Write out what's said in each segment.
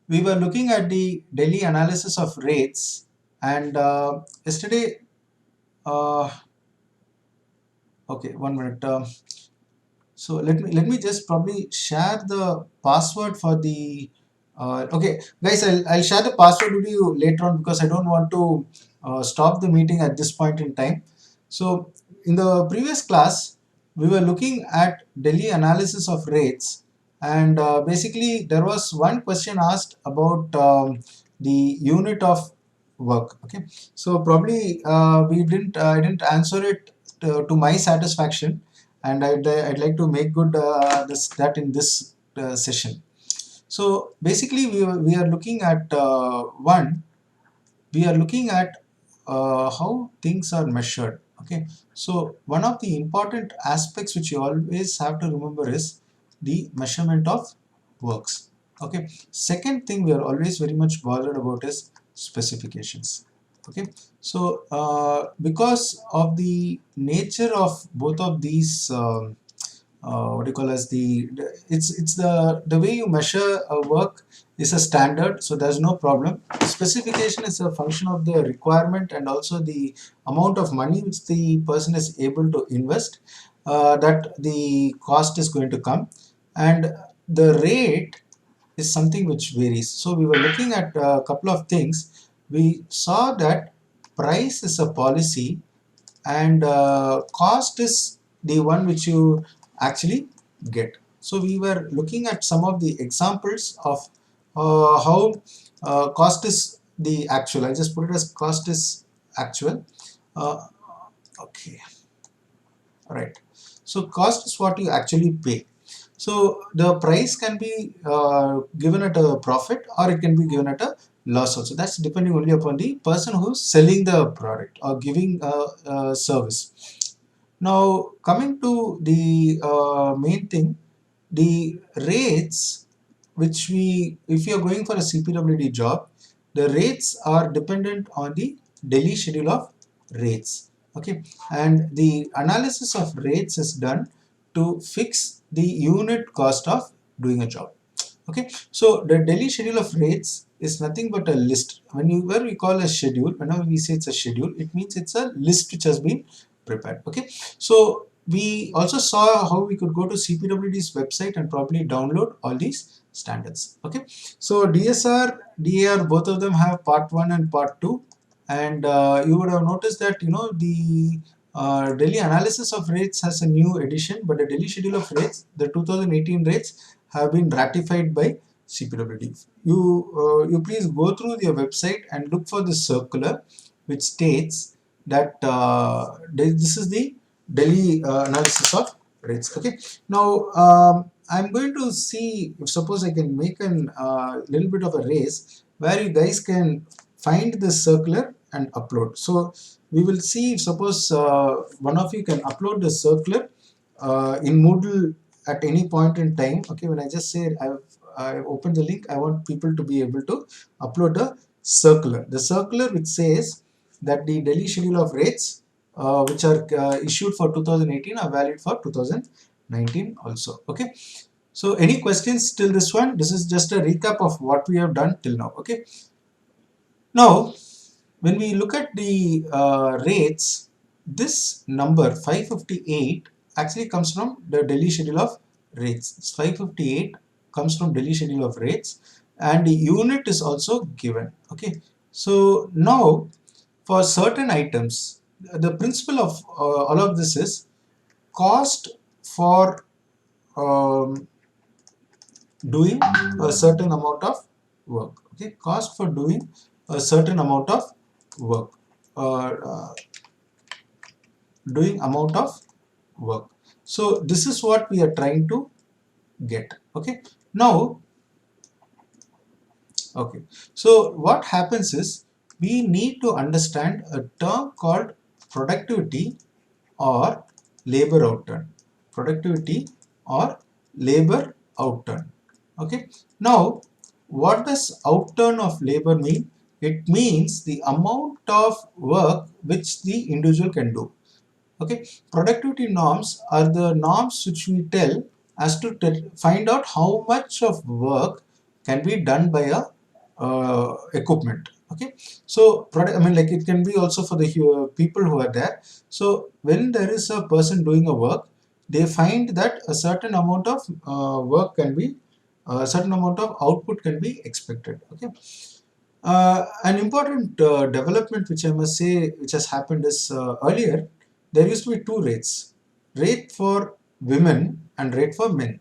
We were looking at the daily analysis of rates, and yesterday, uh, okay, 1 minute. So let me just probably share the password for the. Okay, guys, I'll share the password with you later on because I don't want to stop the meeting at this point in time. So in the previous class, we were looking at daily analysis of rates, and basically there was one question asked about the unit of work. Okay, so probably we didn't I didn't answer it to my satisfaction, and I'd like to make good that in this session. So basically we are looking at we are looking at how things are measured. Okay, so one of the important aspects which you always have to remember is the measurement of works. Okay, second thing we are always very much bothered about is specifications. Okay, so because of the nature of both of these what do you call as it's the way you measure a work is a standard, so there's no problem. Specification is a function of the requirement and also the amount of money which the person is able to invest, that the cost is going to come, and the rate is something which varies. So we were looking at a couple of things. We saw that price is a policy, and cost is the one which you actually get. So we were looking at some of the examples of how cost is the actual. I just put it as cost is actual. Uh, okay, right. So cost is what you actually pay. So the price can be given at a profit, or it can be given at a loss also. That's depending only upon the person who's selling the product or giving a service. Now coming to the main thing, the rates which if you are going for a CPWD job, the rates are dependent on the daily schedule of rates. Okay, and the analysis of rates is done to fix the unit cost of doing a job. Okay, so the daily schedule of rates is nothing but a list. Where we call a schedule, whenever we say it's a schedule, it means it's a list which has been prepared. Okay, so we also saw how we could go to CPWD's website and probably download all these standards. Okay, so DSR, DAR, both of them have part 1 and part 2, and you would have noticed that the daily analysis of rates has a new edition, but the daily schedule of rates, the 2018 rates, have been ratified by CPWD. You please go through their website and look for the circular which states that this is the Delhi analysis of rates. Okay. Now I'm going to see if suppose I can make a little bit of a race where you guys can find this circular and upload. So we will see if suppose one of you can upload the circular in Moodle at any point in time. Okay, when I just say I opened the link, I want people to be able to upload the circular. The circular which says that the daily schedule of rates which are issued for 2018 are valid for 2019 also. Okay, so any questions till this one? This is just a recap of what we have done till now. Okay, now when we look at the rates, this number 558 actually comes from the daily schedule of rates. 558 comes from daily schedule of rates, and the unit is also given. Okay, so now for certain items, the principle of all of this is cost for doing a certain amount of work. Okay, cost for doing a certain amount of work, doing amount of work. So this is what we are trying to get. Okay, now okay, so what happens is we need to understand a term called productivity or labor outturn. Productivity or labor outturn. Okay, now what does outturn of labor mean? It means the amount of work which the individual can do. Okay, productivity norms are the norms which we tell as to find out how much of work can be done by a equipment. Okay, so I mean, like, it can be also for the people who are there. So when there is a person doing a work, they find that a certain amount of work can be, a certain amount of output can be expected. Okay, an important development which I must say which has happened is, earlier there used to be two rates: rate for women and rate for men.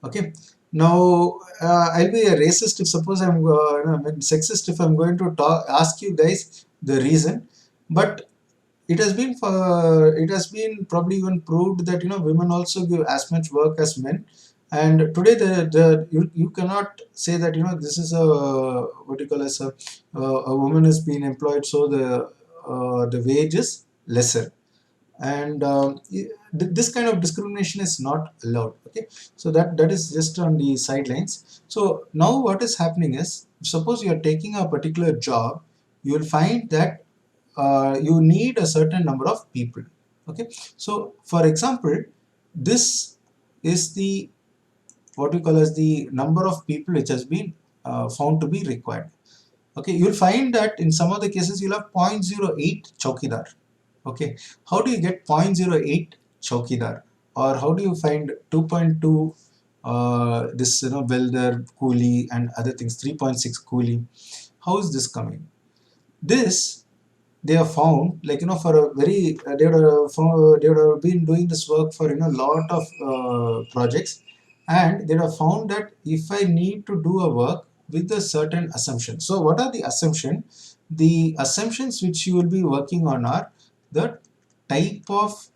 Okay, now I'll be a racist if suppose I'm I mean, sexist if I'm going to ask you guys the reason, but it has been probably even proved that women also give as much work as men. And today you cannot say that this is a, what do you call, as a woman is being employed, so the wage is lesser. And this kind of discrimination is not allowed. Okay, so that is just on the sidelines. So now what is happening is, suppose you are taking a particular job, you will find that you need a certain number of people. Okay, so for example, this is the, what we call as the number of people which has been found to be required. Okay, you'll find that in some of the cases you'll have 0.08 chowkidar. Okay, how do you get 0.08 chowkidar, or how do you find 2.2 this welder, coolie and other things, 3.6 coolie? How is this coming? This they have found, like, for a very they would have been doing this work for lot of projects, and they have found that if I need to do a work with a certain assumption. So what are the assumption? The assumptions which you will be working on are the type of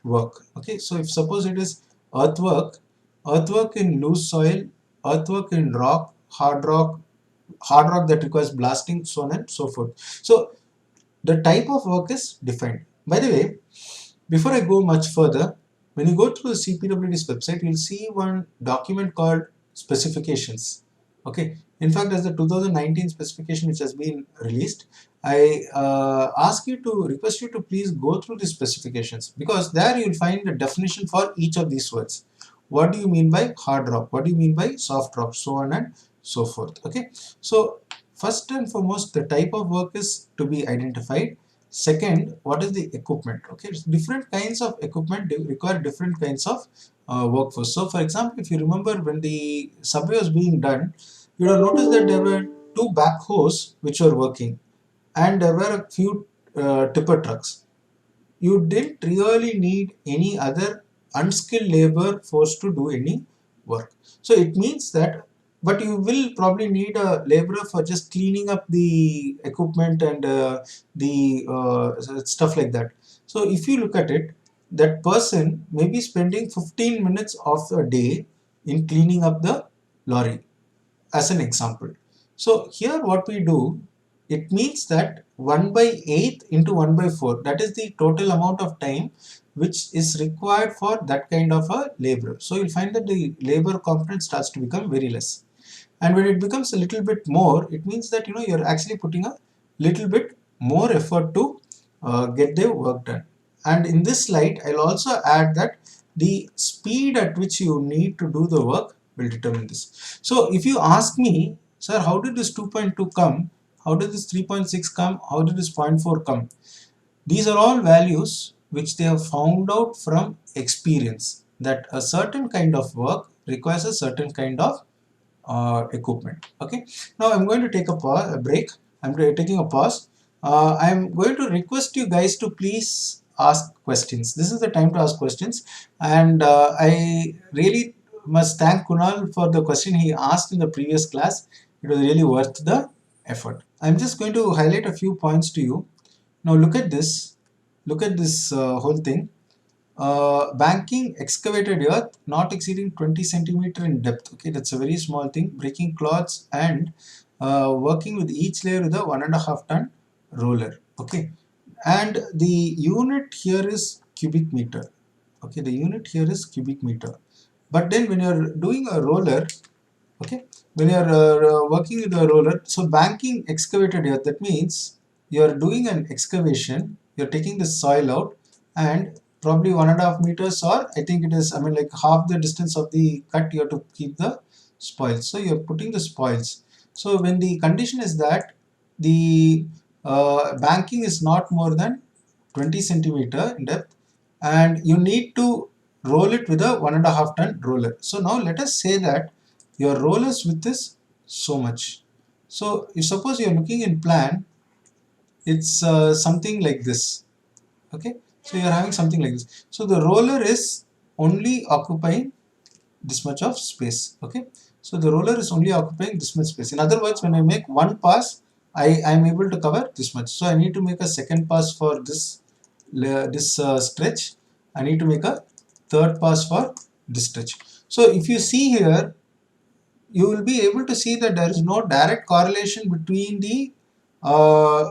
work. Okay, so if suppose it is earthwork, earthwork in loose soil, earthwork in rock, hard rock that requires blasting, so on and so forth. So the type of work is defined. By the way, before I go much further, when you go through the CPWD's website, you'll see one document called specifications. Okay. In fact, as the 2019 specification which has been released, I request you to please go through the specifications, because there you'll find the definition for each of these words. What do you mean by hard rock? What do you mean by soft rock? So on and so forth. Okay. So first and foremost, the type of work is to be identified. Second, what is the equipment? Okay, different kinds of equipment require different kinds of workforce. So, for example, if you remember when the subway was being done, you will notice that there were two backhoes which were working, and there were a few tipper trucks. You didn't really need any other unskilled labor force to do any work. So it means that, but you will probably need a laborer for just cleaning up the equipment and the stuff like that. So if you look at it, that person may be spending 15 minutes of a day in cleaning up the lorry, as an example. So here what we do, it means that 1 by 8 into 1 by 4, that is the total amount of time which is required for that kind of a labor. So you'll find that the labor component starts to become very less. And when it becomes a little bit more, it means that you're actually putting a little bit more effort to get the work done. And in this slide, I'll also add that the speed at which you need to do the work will determine this. So if you ask me, sir, how did this 2.2 come? How did this 3.6 come? How did this 0.4 come? These are all values which they have found out from experience, that a certain kind of work requires a certain kind of equipment. Okay, now I'm going to take a break. I'm taking a pause. I'm going to request you guys to please ask questions. This is the time to ask questions, and I really must thank Kunal for the question he asked in the previous class. It was really worth the effort. I'm just going to highlight a few points to you. Now look at this. Look at this whole thing. Banking excavated earth not exceeding 20 centimeter in depth. Okay, that's a very small thing. Breaking cloths and working with each layer with a 1.5 ton roller. Okay, and the unit here is cubic meter. Okay, the unit here is cubic meter. But then when you're doing a roller, okay, when you're working with a roller, so banking excavated earth, that means you're doing an excavation, you're taking the soil out, and probably 1.5 meters, or I think it is, I mean, like half the distance of the cut you have to keep the spoils. So you're putting the spoils. So when the condition is that the banking is not more than 20 centimeter in depth, and you need to roll it with a 1.5 ton roller. So now let us say that your roller's width is so much. So if suppose you are looking in plan, it's something like this. Okay, so you are having something like this. So the roller is only occupying this much of space. Okay, so the roller is only occupying this much space. In other words, when I make one pass, I am able to cover this much. So I need to make a second pass for this stretch. I need to make a third pass for this stretch. So if you see here, you will be able to see that there is no direct correlation between the uh,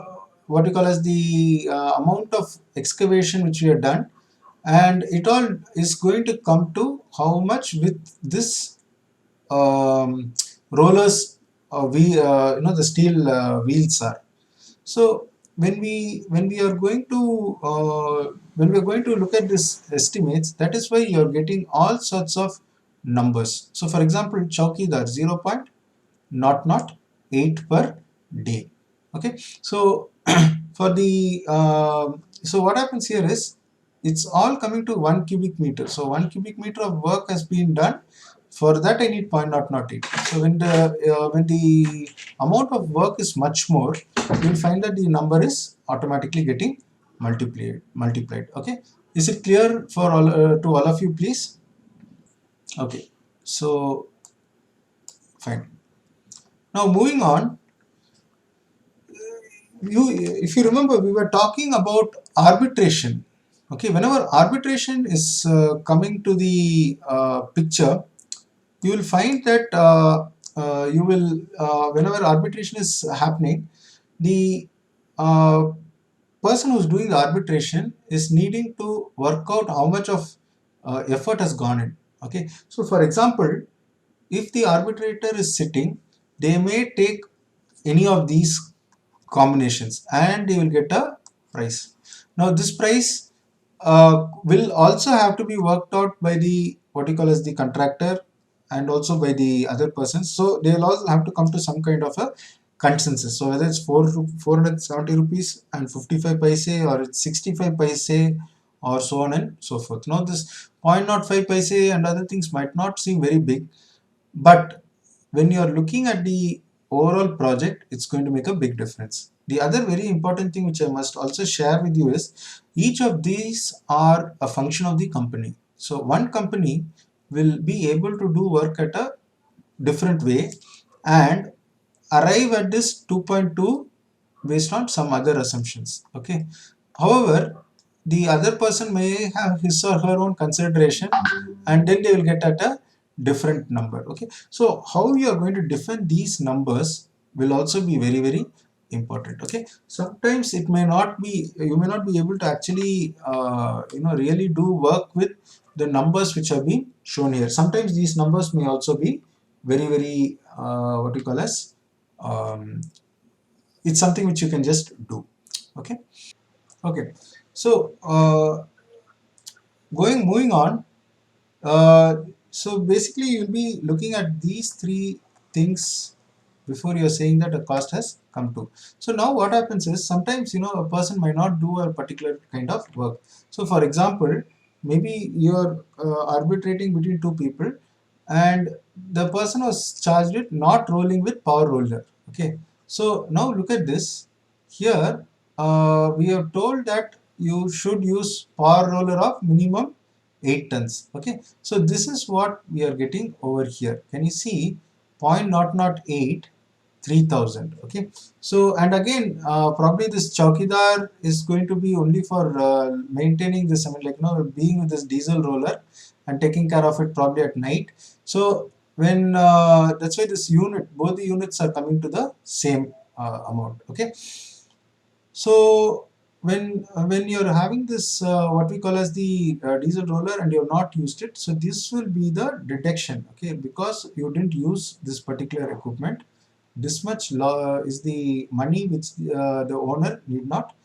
what you call as the amount of excavation which we have done, and it all is going to come to how much with this rollers the steel wheels are. So when we are going to look at this estimates, that is why you are getting all sorts of numbers. So for example, Chowkidar 0.008 per day. Okay, so for the so what happens here is it's all coming to 1 cubic meter. So 1 cubic meter of work has been done. For that I need 0.008. So when the amount of work is much more, you will find that the number is automatically getting multiplied. Okay, is it clear for all to all of you, please? Okay, so fine. Now moving on, if you remember, we were talking about arbitration. Okay, whenever arbitration is coming to the picture, you will find that you will whenever arbitration is happening, the uh, person who's doing the arbitration is needing to work out how much of effort has gone in. Okay, so for example, if the arbitrator is sitting, they may take any of these combinations and they will get a price. Now this price will also have to be worked out by the what you call as the contractor and also by the other persons. So they will also have to come to some kind of a consensus. So whether it's 470 rupees and 55 paise, or it's 65 paise, or so on and so forth. Now this 0.05 paise and other things might not seem very big, but when you are looking at the overall project, it's going to make a big difference. The other very important thing which I must also share with you is each of these are a function of the company. So one company will be able to do work at a different way and arrive at this 2.2 based on some other assumptions. Okay, however, the other person may have his or her own consideration and then they will get at a different number. Okay, so how you are going to define these numbers will also be very important. Okay, sometimes it may not be, you may not be able to actually really do work with the numbers which have been shown here. Sometimes these numbers may also be very what you call as it's something which you can just do. Okay, okay, so moving on, so basically you'll be looking at these three things before you're saying that a cost has come to. So now what happens is sometimes a person might not do a particular kind of work. So for example, maybe you're arbitrating between two people and the person was charged with not rolling with power roller. Okay, so now look at this here. We are told that you should use power roller of minimum 8 tons. Okay, so this is what we are getting over here. Can you see 0.008 3000? Okay, so and again probably this chowkidar is going to be only for maintaining this, I mean, like being with this diesel roller and taking care of it probably at night. So when that's why this unit, both the units are coming to the same amount. Okay, so when you're having this what we call as the diesel roller and you have not used it, so this will be the deduction. Okay, because you didn't use this particular equipment, this much is the money which the owner need not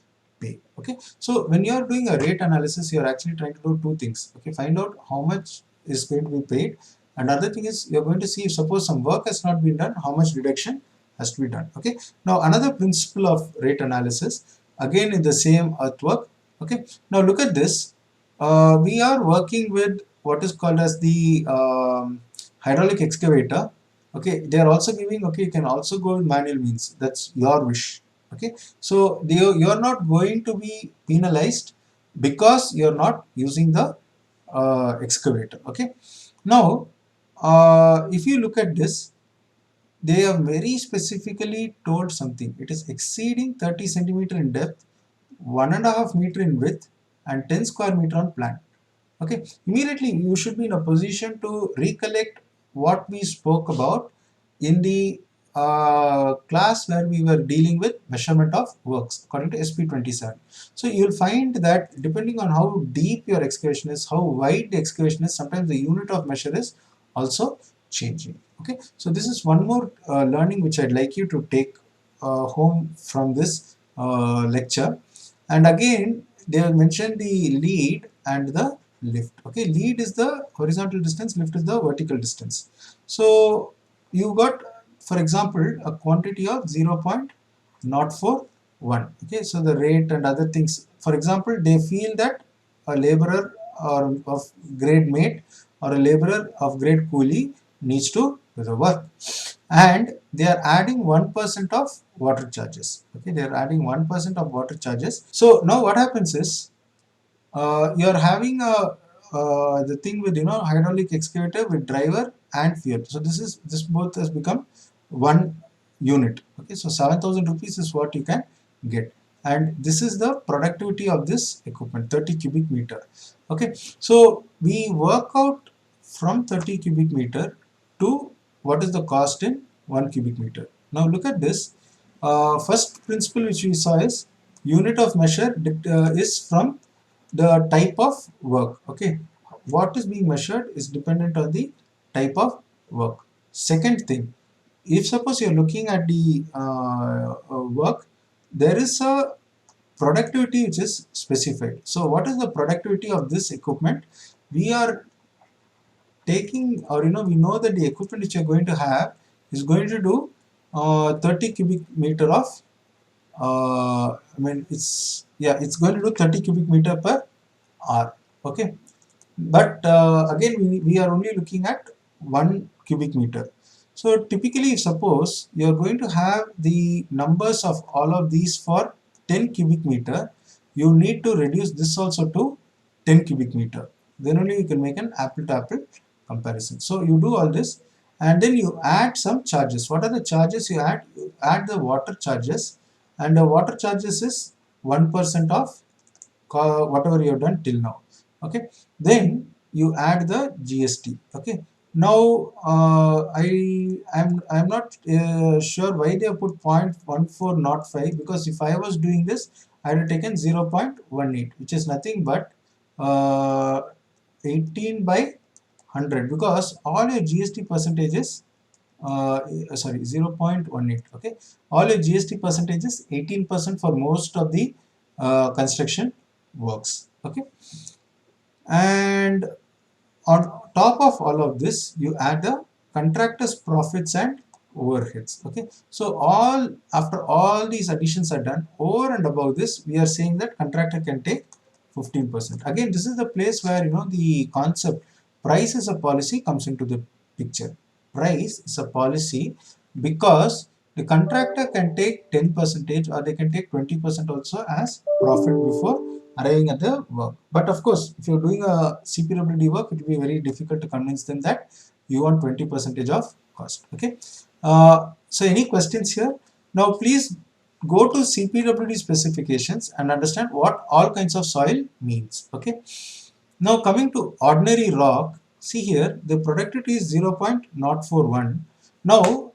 pay. Okay, so when you are doing a rate analysis, you are actually trying to do two things. Okay, find out how much is going to be paid, and other thing is you're going to see if suppose some work has not been done, how much deduction has to be done. Okay. Now another principle of rate analysis, again in the same earthwork. Okay. Now look at this. We are working with what is called as the hydraulic excavator. Okay, they are also giving, okay, you can also go with manual means, that's your wish. Okay, so you are not going to be penalized because you are not using the excavator. Okay, now if you look at this, they have very specifically told something. It is exceeding 30 centimeter in depth, 1.5 meter in width, and 10 square meter on plan. Okay, immediately you should be in a position to recollect what we spoke about in the class where we were dealing with measurement of works according to SP27. So you'll find that depending on how deep your excavation is, how wide the excavation is, sometimes the unit of measure is also changing. Okay, so this is one more learning which I'd like you to take home from this lecture. And again, they have mentioned the lead and the lift. Okay, lead is the horizontal distance, lift is the vertical distance. So you got, for example, a quantity of 0.041. Okay, so the rate and other things. For example, they feel that a laborer or of grade mate or a laborer of grade coolie needs to do the work, and they are adding 1% of water charges. Okay, they are adding 1% of water charges. So now what happens is, you are having a the thing with, hydraulic excavator with driver and fuel. So this both has become one unit. Okay, so 7,000 rupees is what you can get, and this is the productivity of this equipment, 30 cubic meter. Okay, so we work out from 30 cubic meter to what is the cost in 1 cubic meter. Now look at this. First principle which we saw is unit of measure is from the type of work. Okay, what is being measured is dependent on the type of work. Second thing, if suppose you're looking at the work, there is a productivity which is specified. So what is the productivity of this equipment? We are taking, or we know that the equipment which you're going to have is going to do 30 cubic meter of it's going to do 30 cubic meter per hour. Okay, but again we are only looking at 1 cubic meter. So typically, suppose you are going to have the numbers of all of these for 10 cubic meter, you need to reduce this also to 10 cubic meter. Then only you can make an apple to apple comparison. So you do all this, and then you add some charges. What are the charges you add? You add the water charges, and the water charges is 1% of whatever you have done till now. Okay, then you add the GST. Okay, now I'm not sure why they have put 0.1405, because if I was doing this, I would have taken 0.18, which is nothing but uh, 18 by 100, because all your GST percentages, sorry, 0.18. Okay, all your GST percentages 18% for most of the construction works. Okay, and on top of all of this, you add the contractor's profits and overheads. Okay, so after all these additions are done, over and above this, we are saying that contractor can take 15%. Again, this is the place where the concept price is a policy comes into the picture. Price is a policy because the contractor can take 10% or they can take 20% also as profit before arriving at the work. But of course, if you're doing a CPWD work, it will be very difficult to convince them that you want 20% of cost. Okay. So any questions here? Now please go to CPWD specifications and understand what all kinds of soil means. Okay. Now coming to ordinary rock, see here the productivity is 0.041. Now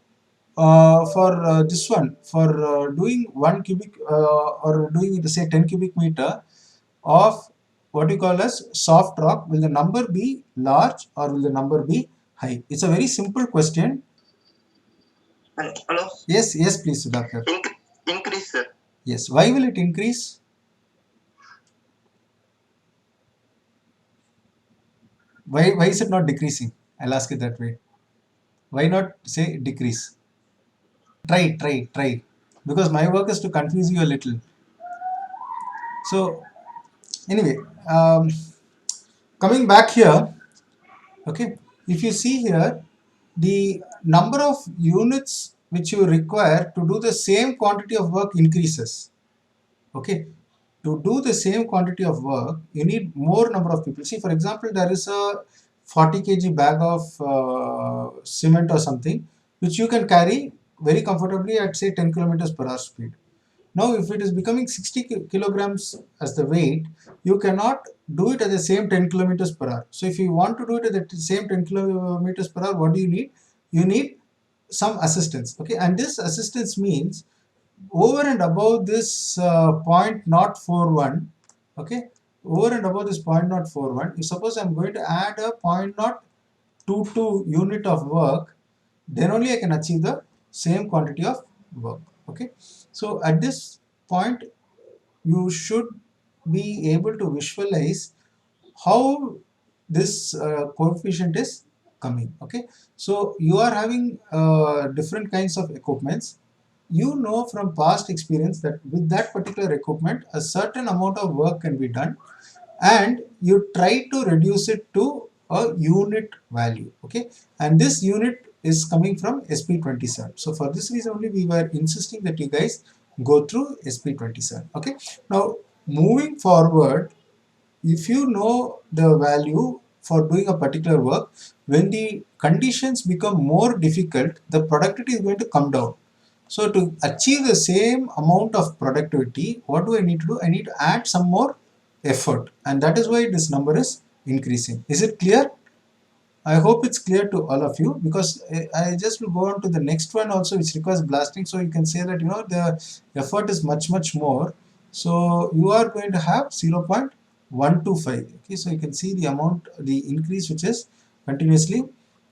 for this one, for doing 1 cubic or doing say 10 cubic meter of what you call as soft rock, will the number be large or will the number be high? It's a very simple question. Hello? Yes, yes, please, Sudhakar. Increase, sir. Yes, why will it increase? Why is it not decreasing? I'll ask it that way. Why not say decrease? Try, because my work is to confuse you a little. So anyway, coming back here, okay, if you see here, the number of units which you require to do the same quantity of work increases. Okay, to do the same quantity of work, you need more number of people. See, for example, there is a 40 kg bag of cement or something which you can carry very comfortably at say 10 kilometers per hour speed. Now, if it is becoming 60 kilograms as the weight, you cannot do it at the same 10 kilometers per hour. So, if you want to do it at the same 10 kilometers per hour, what do you need? You need some assistance. Okay, and this assistance means over and above this point not 41. Okay, over and above this point not 41. If suppose I'm going to add a point not 22 unit of work, then only I can achieve the same quantity of work. Okay, so at this point you should be able to visualize how this coefficient is coming. Okay, so you are having different kinds of equipments. You know from past experience that with that particular equipment a certain amount of work can be done, and you try to reduce it to a unit value. Okay, and this unit is coming from SP27. So for this reason only we were insisting that you guys go through SP27. Okay, now moving forward, if you know the value for doing a particular work, when the conditions become more difficult, the productivity is going to come down. So to achieve the same amount of productivity, what do I need to do? I need to add some more effort, and that is why this number is increasing. Is it clear? I hope it's clear to all of you, because I just will go on to the next one also, which requires blasting. So you can say that the effort is much more. So you are going to have 0.125. Okay, so you can see the amount, the increase which is continuously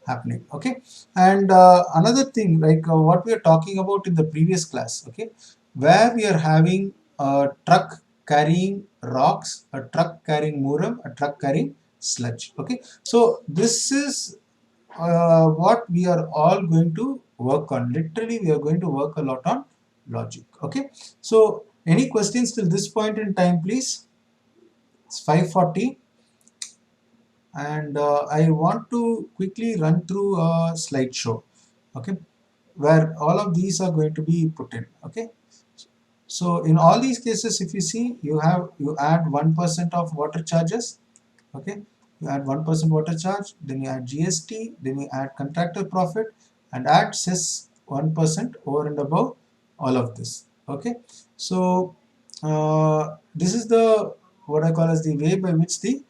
happening. Okay, and another thing, like what we are talking about in the previous class. Okay, where we are having a truck carrying rocks, a truck carrying muram, a truck carrying sludge. Okay, so this is what we are all going to work on. Literally we are going to work a lot on logic. Okay, so any questions till this point in time, please? It's 5:40, and I want to quickly run through a slideshow, okay, where all of these are going to be put in. Okay, so in all these cases, if you see, you add 1% of water charges. Okay, you add 1% water charge, then you add GST, then you add contractor profit, and add cess 1% over and above all of this. Okay, so this is the what I call as the way by which the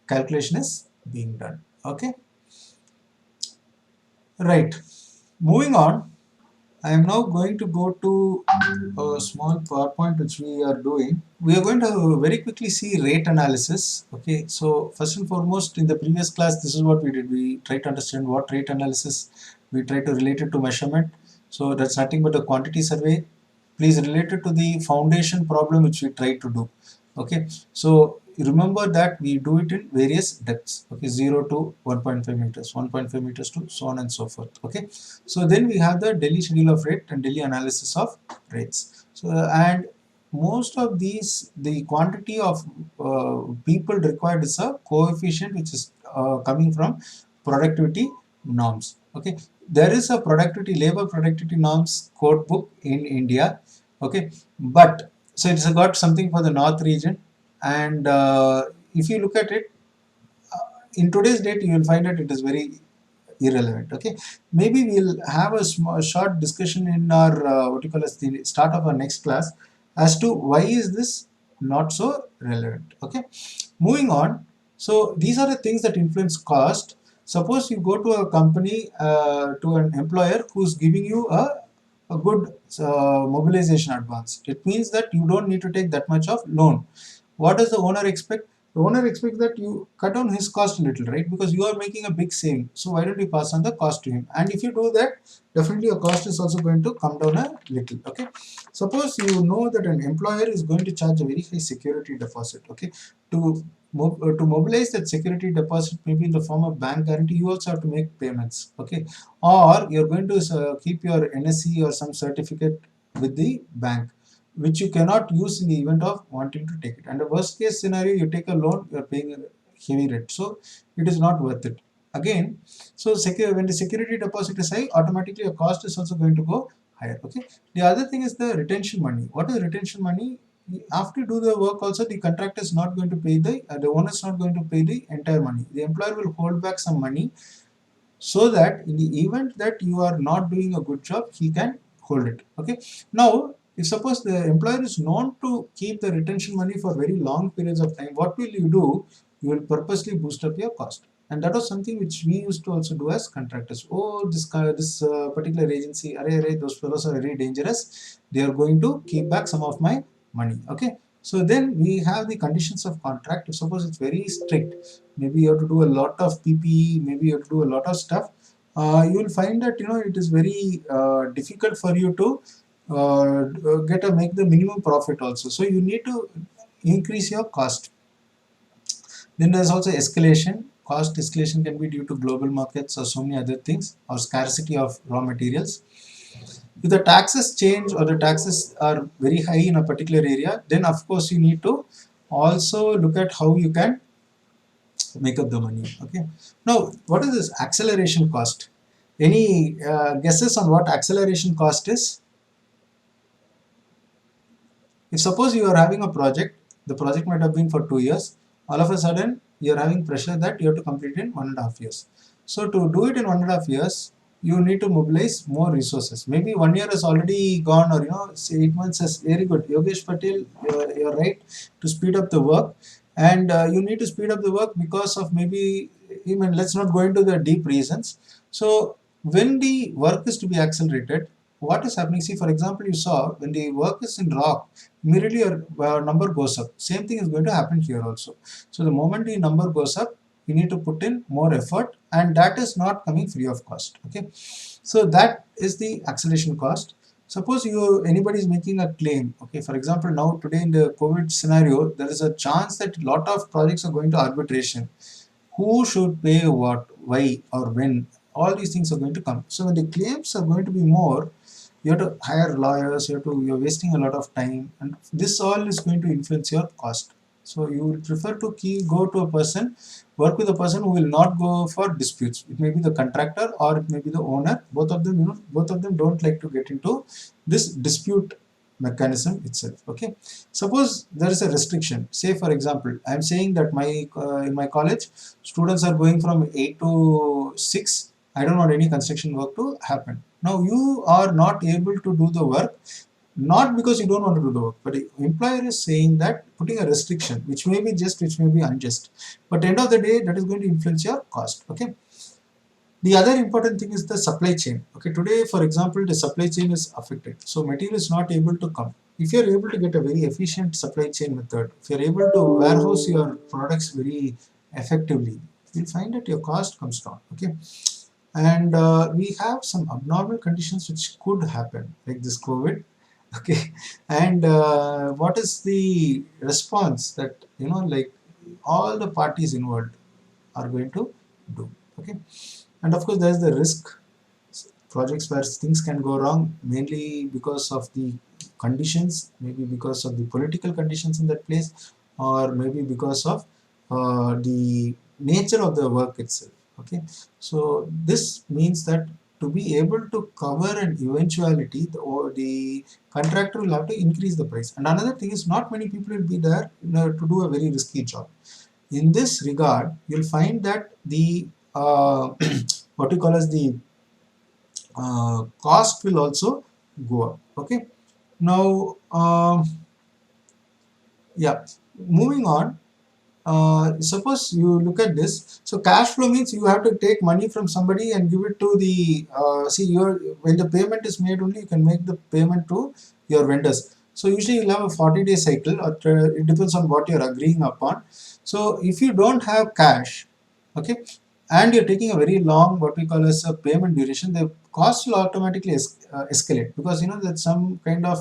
calculation is being done. Okay, right. Moving on, I am now going to go to a small PowerPoint which we are doing. We are going to very quickly see rate analysis. Okay, so first and foremost, in the previous class, this is what we did. We tried to understand what rate analysis, we tried to relate it to measurement. So that's nothing but a quantity survey. Please relate it to the foundation problem which we tried to do. Okay, so remember that we do it in various depths. Okay, 0 to 1.5 meters, 1.5 meters to so on and so forth. Okay, so then we have the Delhi schedule of rate and Delhi analysis of rates. So and most of these, the quantity of people required is a coefficient which is coming from productivity norms. Okay, there is a productivity, labor productivity norms code book in India. Okay, but so it's got something for the north region, and if you look at it in today's date, you will find that it is very irrelevant. Okay, maybe we'll have a small short discussion in our what you call as the start of our next class as to why is this not so relevant. Okay, moving on. So these are the things that influence cost. Suppose you go to a company, to an employer who's giving you a good mobilization advance. It means that you don't need to take that much of loan. What does the owner expect? The owner expects that you cut down his cost a little, right? Because you are making a big saving. So why don't you pass on the cost to him? And if you do that, definitely your cost is also going to come down a little. Okay. Suppose you know that an employer is going to charge a very high security deposit. Okay. To to mobilize that security deposit, maybe in the form of bank guarantee, you also have to make payments. Okay. Or you're going to keep your NSE or some certificate with the bank, which you cannot use in the event of wanting to take it. And the worst case scenario, you take a loan, you are paying a heavy rate, so it is not worth it. Again, so when the security deposit is high, automatically your cost is also going to go higher. Okay. The other thing is the retention money. What is retention money? After you do the work, also the contractor is not going to pay the owner is not going to pay the entire money. The employer will hold back some money so that in the event that you are not doing a good job, he can hold it. Okay. Now, if suppose the employer is known to keep the retention money for very long periods of time, what will you do? You will purposely boost up your cost. And that was something which we used to also do as contractors. Oh, this particular agency, those fellows are very dangerous. They are going to keep back some of my money. Okay. So then we have the conditions of contract. If suppose it's very strict, maybe you have to do a lot of PPE, maybe you have to do a lot of stuff. You will find that it is very difficult for you to make the minimum profit also. So you need to increase your cost. Then there's also escalation. Cost escalation can be due to global markets or so many other things, or scarcity of raw materials. If the taxes change or the taxes are very high in a particular area, then of course you need to also look at how you can make up the money. Okay. Now, what is this acceleration cost? Any guesses on what acceleration cost is? If suppose you are having a project, the project might have been for 2 years, all of a sudden you are having pressure that you have to complete it in 1.5 years. So to do it in 1.5 years, you need to mobilize more resources. Maybe 1 year has already gone, or say 8 months is very good. Yogesh Patel, you're right to speed up the work, and you need to speed up the work because of maybe, even let's not go into the deep reasons. So when the work is to be accelerated, what is happening? See, for example, you saw when the work is in rock, immediately your number goes up. Same thing is going to happen here also. So the moment the number goes up, you need to put in more effort, and that is not coming free of cost. Okay, so that is the acceleration cost. Suppose anybody is making a claim. Okay, for example, now today in the COVID scenario, there is a chance that a lot of projects are going to arbitration. Who should pay what, why, or when? All these things are going to come. So when the claims are going to be more, you have to hire lawyers, you're wasting a lot of time, and this all is going to influence your cost. So you will prefer to go to a person, work with a person who will not go for disputes. It may be the contractor or it may be the owner. Both of them, both of them don't like to get into this dispute mechanism itself. Okay. Suppose there is a restriction. Say for example, I am saying that in my college, students are going from 8 to 6. I don't want any construction work to happen. Now you are not able to do the work, not because you don't want to do the work, but the employer is saying that, putting a restriction, which may be just, which may be unjust. But at the end of the day, that is going to influence your cost. Okay. The other important thing is the supply chain. Okay, today, for example, the supply chain is affected. So material is not able to come. If you are able to get a very efficient supply chain method, if you are able to warehouse your products very effectively, you'll find that your cost comes down. Okay, and we have some abnormal conditions which could happen, like this COVID. Okay, and what is the response that like all the parties involved are going to do? Okay, and of course there is the risk. Projects where things can go wrong, mainly because of the conditions, maybe because of the political conditions in that place, or maybe because of the nature of the work itself. Okay, so this means that to be able to cover an eventuality, the contractor will have to increase the price. And another thing is, not many people will be there to do a very risky job. In this regard, you'll find that the what we call as the cost will also go up. Okay, now yeah, moving on. Suppose you look at this. So cash flow means you have to take money from somebody and give it to the when the payment is made, only you can make the payment to your vendors. So usually you'll have a 40-day cycle, or it depends on what you're agreeing upon. So if you don't have cash, okay, and you're taking a very long, what we call as a payment duration, the cost will automatically escalate, because that some kind of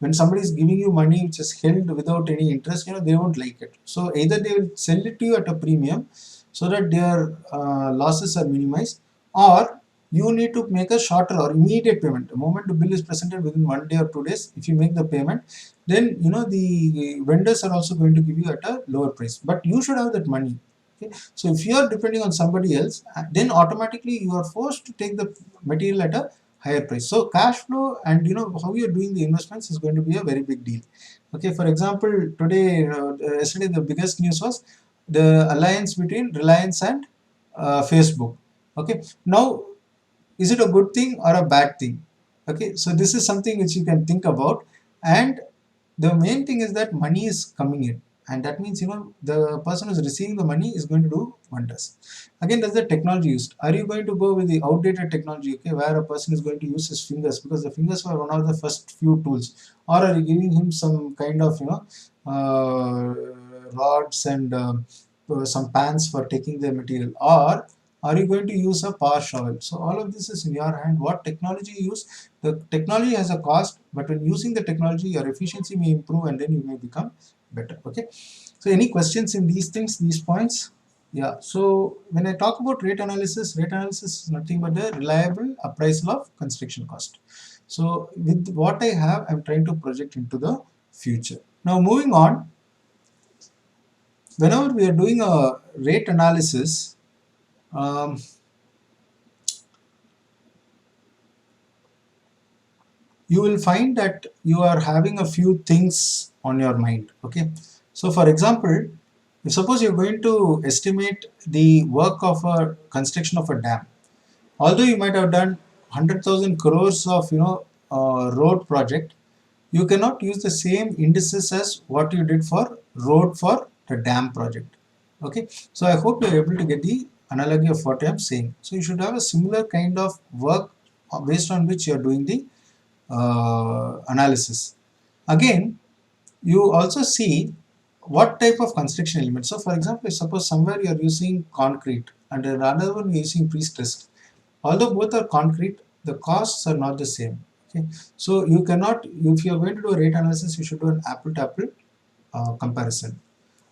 when somebody is giving you money which is held without any interest, they won't like it. So either they will sell it to you at a premium so that their losses are minimized, or you need to make a shorter or immediate payment. The moment the bill is presented within 1 day or 2 days, if you make the payment, then the vendors are also going to give you at a lower price. But you should have that money. Okay? So if you are depending on somebody else, then automatically you are forced to take the material at a higher price. So cash flow and how you are doing the investments is going to be a very big deal. Okay, for example, today, yesterday, the biggest news was the alliance between Reliance and Facebook. Okay, now is it a good thing or a bad thing? Okay, so this is something which you can think about. And the main thing is that money is coming in, and that means the person who's receiving the money is going to do wonders. Again, that's the technology used. Are you going to go with the outdated technology, okay, where a person is going to use his fingers because the fingers were one of the first few tools, or are you giving him some kind of rods and some pans for taking the material, or are you going to use a power shovel? So all of this is in your hand. What technology you use, the technology has a cost, but when using the technology, your efficiency may improve and then you may become better. Okay. So any questions in these things, these points? Yeah. So when I talk about rate analysis is nothing but the reliable appraisal of construction cost. So with what I have, I'm trying to project into the future. Now moving on, whenever we are doing a rate analysis, um, you will find that you are having a few things on your mind. Okay, so for example, if suppose you're going to estimate the work of a construction of a dam, although you might have done 100,000 crores of road project, you cannot use the same indices as what you did for road for the dam project. Okay, so I hope you're able to get the analogy of what I'm saying. So you should have a similar kind of work based on which you're doing the analysis. Again, you also see what type of construction element. So for example, suppose somewhere you are using concrete and another one you are using pre-stressed. Although both are concrete, the costs are not the same. Okay, so you cannot, if you are going to do a rate analysis, you should do an apple to apple comparison.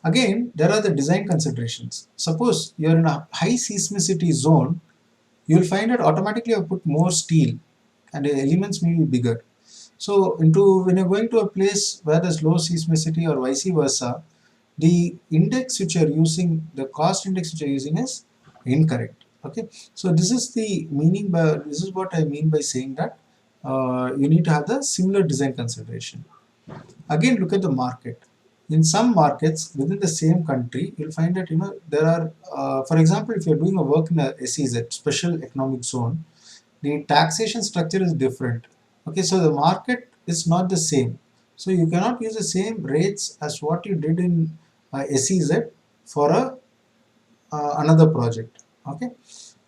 Again, there are the design considerations. Suppose you are in a high seismicity zone, you will find that automatically you have put more steel and the elements may be bigger. So when you're going to a place where there's low seismicity or vice versa, the index which you're using, the cost index which you're using is incorrect. Okay, so this is the meaning by, this is what I mean by saying that you need to have the similar design consideration. Again, look at the market. In some markets within the same country, you'll find that there are, for example, if you're doing a work in a SEZ, special economic zone, the taxation structure is different. Okay, so the market is not the same. So you cannot use the same rates as what you did in SEZ for another project. Okay.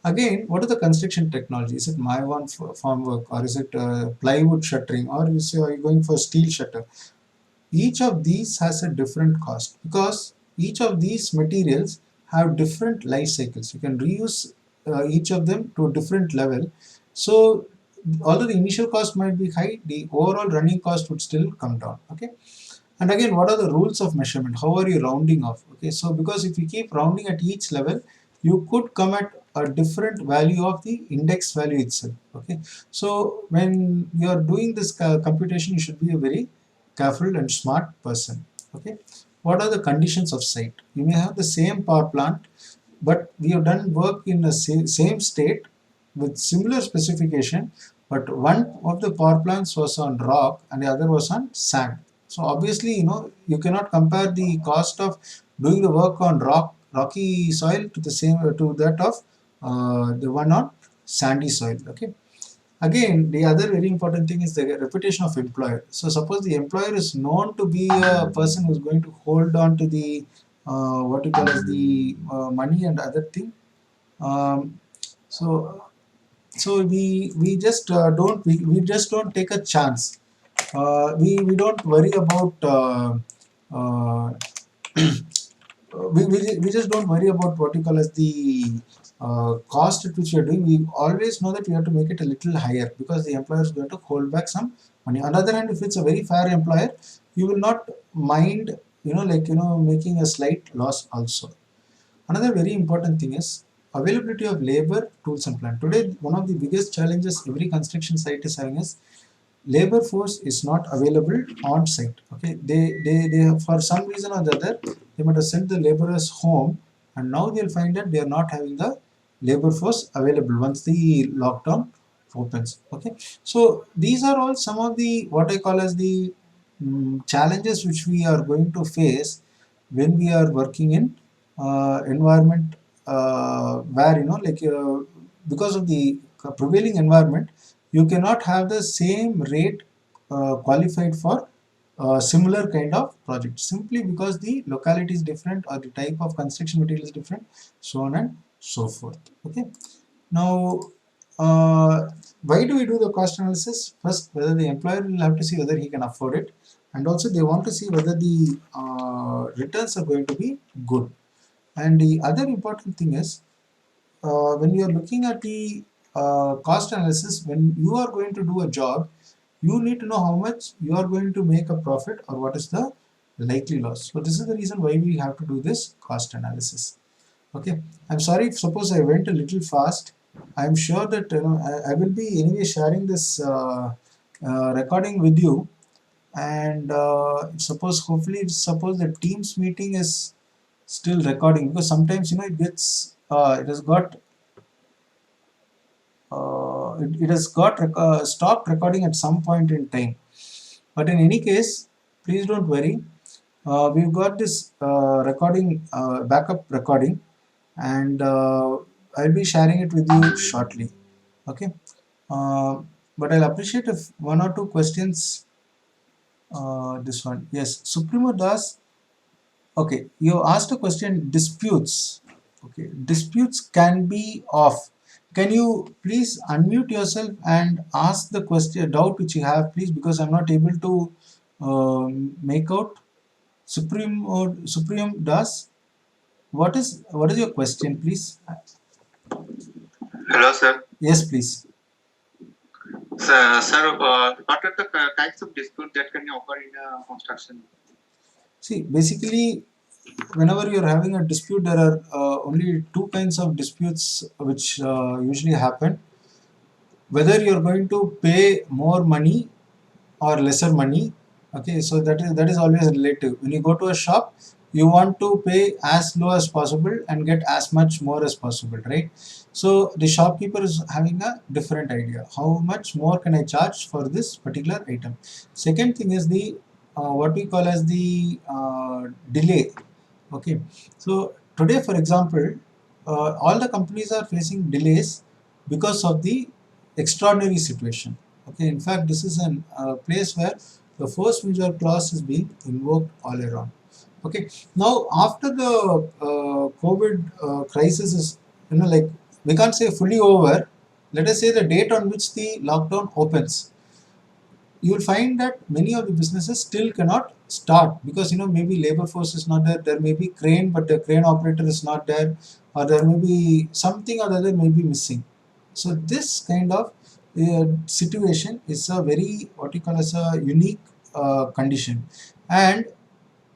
Again, what is the construction technology? Is it Maiwan formwork, or is it plywood shuttering, or are you going for steel shutter? Each of these has a different cost because each of these materials have different life cycles. You can reuse each of them to a different level. So although the initial cost might be high, the overall running cost would still come down. Okay. And again, what are the rules of measurement? How are you rounding off? Okay, so because if you keep rounding at each level, you could come at a different value of the index value itself. Okay, so when you are doing this computation, you should be a very careful and smart person. Okay, what are the conditions of site? You may have the same power plant, but we have done work in the same state with similar specification, but one of the power plants was on rock and the other was on sand. So obviously, you cannot compare the cost of doing the work on rocky soil to the same to that of the one on sandy soil. Okay. Again, the other very important thing is the reputation of employer. So suppose the employer is known to be a person who is going to hold on to the what you call as the money and other thing. Um, so we just don't take a chance we don't worry about uh, we just don't worry about what you call as the cost at which we are doing. We always know that we have to make it a little higher because the employer is going to hold back some money. On the other hand, if it's a very fair employer, you will not mind, making a slight loss also. Another very important thing is availability of labor, tools and plant. Today, one of the biggest challenges every construction site is having is labor force is not available on site. Okay, they for some reason or the other they might have sent the laborers home, and now they'll find that they are not having the labor force available once the lockdown opens. Okay, so these are all some of the what I call as the challenges which we are going to face when we are working in environment where because of the prevailing environment you cannot have the same rate qualified for similar kind of project simply because the locality is different or the type of construction material is different, so on and so forth. Okay, now why do we do the cost analysis? First, whether the employer will have to see whether he can afford it, and also they want to see whether the returns are going to be good. And the other important thing is when you are looking at the cost analysis, when you are going to do a job, you need to know how much you are going to make a profit or what is the likely loss. So this is the reason why we have to do this cost analysis. Okay, I'm sorry if suppose I went a little fast. I'm sure that I will be anyway sharing this recording with you, and suppose the Teams meeting is still recording, because sometimes it has got stopped recording at some point in time. But in any case, please don't worry. We've got this recording, backup recording, and I'll be sharing it with you shortly. Okay. Uh, but I'll appreciate if one or two questions. This one, yes, Supremo Das. Okay, you asked a question. Disputes. Okay, disputes can be off. Can you please unmute yourself and ask the question, doubt which you have, please, because I'm not able to make out. Supreme does. What is your question, please? Hello, sir. Yes, please. Sir, what are the types of dispute that can occur in construction? See, basically, whenever you're having a dispute, there are only two kinds of disputes which usually happen. Whether you're going to pay more money or lesser money. Okay, so that is always relative. When you go to a shop, you want to pay as low as possible and get as much more as possible, right? So the shopkeeper is having a different idea. How much more can I charge for this particular item? Second thing is the what we call as the delay. Okay, so today, for example, all the companies are facing delays because of the extraordinary situation. Okay, in fact, this is a place where the force majeure clause is being invoked all around. Okay, now after the COVID crisis is, we can't say fully over. Let us say the date on which the lockdown opens, you will find that many of the businesses still cannot start because maybe labor force is not there. There may be crane, but the crane operator is not there, or there may be something or the other may be missing. So this kind of situation is a very what you call as a unique condition, and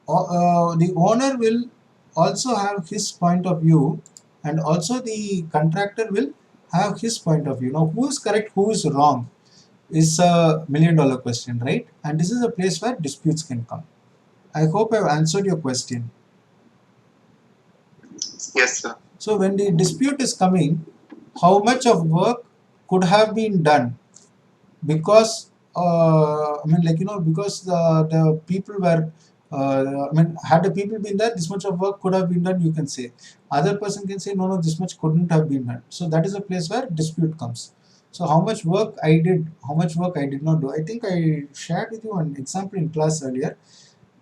the owner will also have his point of view, and also the contractor will have his point of view. Now, who is correct, who is wrong? Is a $1 million question, right? And this is a place where disputes can come. I hope I've answered your question. Yes, sir. So when the dispute is coming, how much of work could have been done? Because because the people were had the people been there, this much of work could have been done, you can say. Other person can say, no, no, this much couldn't have been done. So that is a place where dispute comes. So how much work I did, how much work I did not do. I think I shared with you an example in class earlier.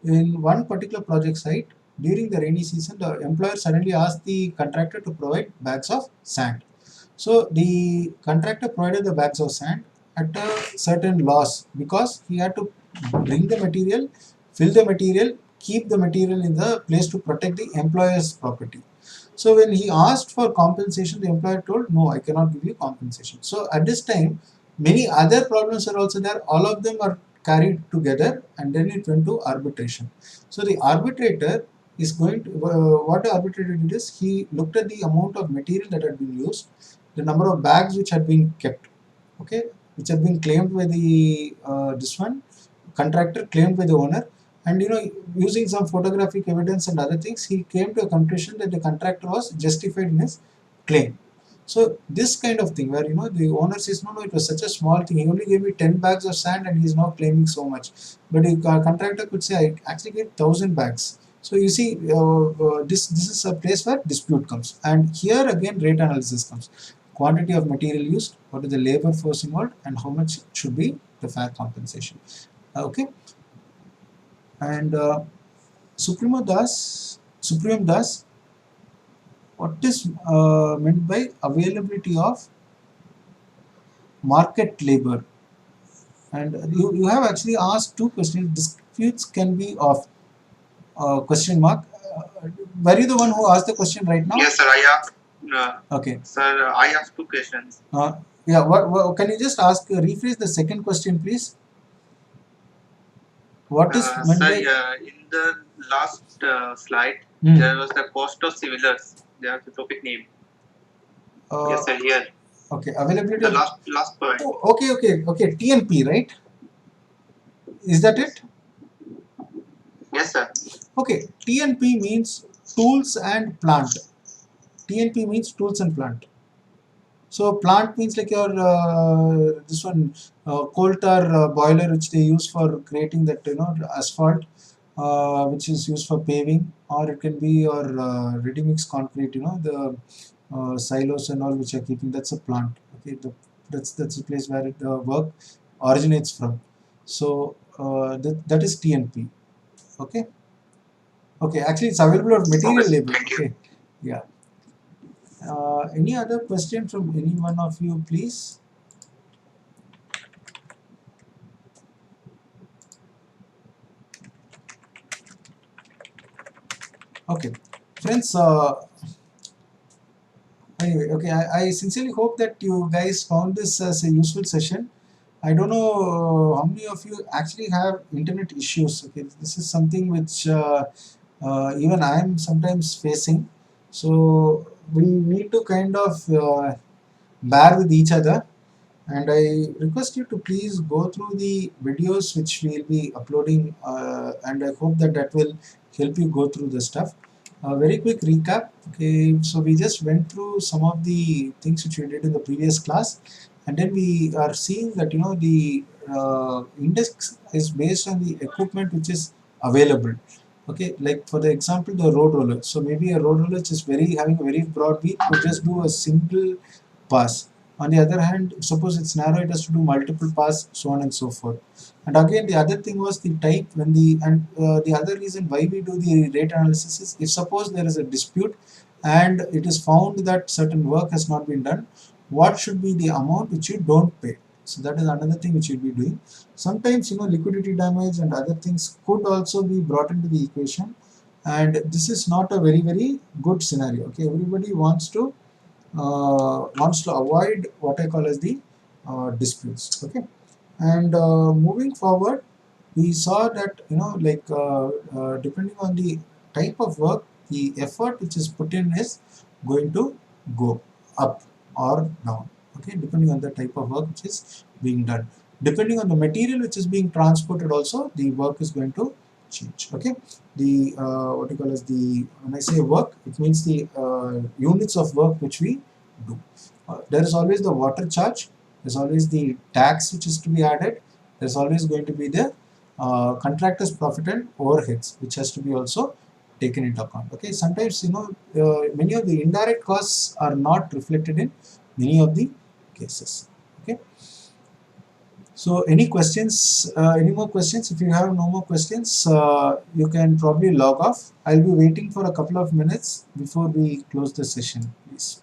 In one particular project site, during the rainy season, the employer suddenly asked the contractor to provide bags of sand. So the contractor provided the bags of sand, at a certain loss because he had to bring the material, fill the material, keep the material in the place to protect the employer's property. So when he asked for compensation, the employer told, no, I cannot give you compensation. So at this time, many other problems are also there. All of them are carried together and then it went to arbitration. So the arbitrator is going to, what the arbitrator did is, he looked at the amount of material that had been used, the number of bags which had been kept, okay, which had been claimed by the, this one, contractor claimed by the owner, and using some photographic evidence and other things, he came to a conclusion that the contractor was justified in his claim. So this kind of thing where the owner says, no, it was such a small thing, he only gave me 10 bags of sand and he is now claiming so much, but the contractor could say, I actually gave 1,000 bags. So you see, this is a place where dispute comes, and here again rate analysis comes. Quantity of material used, what is the labor force involved, and how much should be the fair compensation. Okay, and Supreme Das, what is meant by availability of market labor? And you have actually asked two questions. Disputes can be of question mark. Were you the one who asked the question right now? Yes, sir. I asked. Okay. Sir, I asked two questions. Yeah. What can you just ask? Rephrase the second question, please. What is meant sir, by? in the last slide, there was the cost of civilers. There's the topic name. Yes, sir. Here. Okay. Availability. The last point. Oh, okay. TNP, right? Is that it? Yes, sir. Okay. TNP means tools and plant. TNP means tools and plant. So plant means like your this one coal tar boiler which they use for creating that asphalt, which is used for paving, or it can be your ready mix concrete, the silos and all which are keeping. That's a plant. Okay, that's a place where the work originates from. So that is TNP. Okay. Okay, actually it's available of material labor. Okay, yeah. Any other question from any one of you, please? Okay, friends. Anyway, okay. I sincerely hope that you guys found this as a useful session. I don't know how many of you actually have internet issues. Okay, this is something which even I am sometimes facing. So we need to kind of bear with each other, and I request you to please go through the videos which we will be uploading, and I hope that that will help you go through the stuff. Very quick recap. Okay, so we just went through some of the things which we did in the previous class, and then we are seeing that the index is based on the equipment which is available. Okay, like for the example, the road roller. So maybe a road roller which is having a very broad beam could just do a single pass. On the other hand, suppose it's narrow, it has to do multiple pass, so on and so forth. And again, the other thing was the type. When the other reason why we do the rate analysis is, if suppose there is a dispute and it is found that certain work has not been done, what should be the amount which you don't pay? So that is another thing which you'll be doing. Sometimes liquidity damage and other things could also be brought into the equation, and this is not a very good scenario. Okay, everybody wants to avoid what I call as the disputes. Okay, and moving forward, we saw that depending on the type of work, the effort which is put in is going to go up or down. Okay, depending on the type of work which is being done. Depending on the material which is being transported, also the work is going to change. Okay, the what you call as the, when I say work, it means the units of work which we do. There is always the water charge, there's always the tax which is to be added, there's always going to be the contractor's profit and overheads which has to be also taken into account. Okay, sometimes many of the indirect costs are not reflected in many of the cases. Okay, so any questions, any more questions? If you have no more questions, you can probably log off. I'll be waiting for a couple of minutes before we close the session, please.